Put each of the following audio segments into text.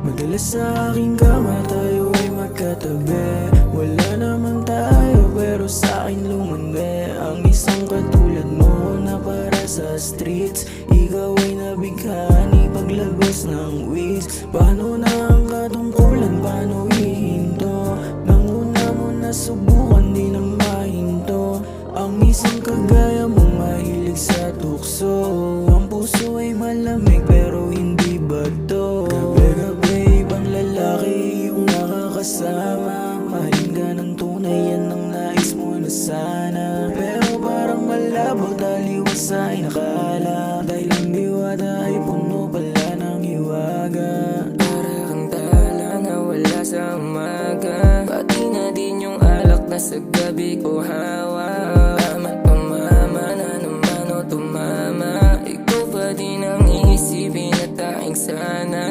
Madalas sa aking kama tayo ay magkatabi. Wala naman tayo pero sa akin lumande. Ang isang katulad mo na para sa streets. Ikaw ay nabighani paglabas ng weeds. Paano na ang katungkulan, paano hihinto? Nang una mo nasubukan di na mahinto. Ang isang kagaya mong mahilig sa tukso. Ang puso ay malamig pero hindi bato. Gabi-gabi ibang lalaki yung nakakasama. Mahalin ka ng tunay, yan ang nais mo na sana. Pero parang malabo, taliwas sa inakala. Dahil ang diwata ay puno pala ng hiwaga. Para kang tala na wala sa umaga. Pati na din yung alak na sa gabi ko hawak. Ama't pamama na naman o tumama. Ikaw pa din ang iisipin at taing sana.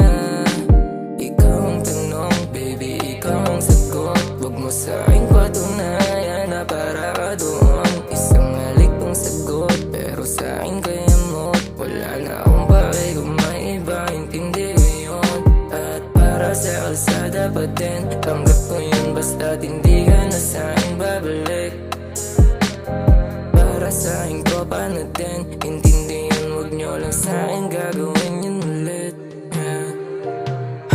Ikaw ang tanong, baby, ikaw ang sagot. Huwag mo sa aking patunayan na para ka doon. Isang haliktong sagot, pero sa akin kayamot. Wala na akong pake kung may iba, intindi ko yun. At para sa kalsada pa din, tanggap ko yun basta't hindi ka na sa akin babalik. Para sa aking tropa na din, intindihan, huwag nyo lang sa akin gagawin yun ulit.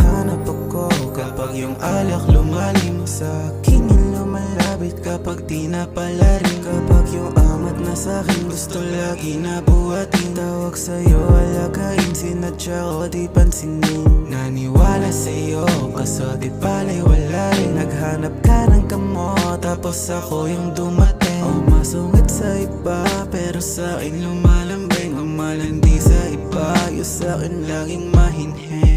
Hanap ako kapag yung alak lumalim. Sa akin yung lumalapit kapag di na pala rin. Kapag yung amat na sa'kin gusto lagi na buhatin. Tawag sa'yo alagain, sinadya ko di pansinin. Naniwala sa'yo kaso di pala'y wala rin. Naghanap ka ng kamot tapos ako yung dumating. O masungit sa iba pero sa'kin lumalambing. Umalandi sa iba, yung sa'kin laging mahinhin.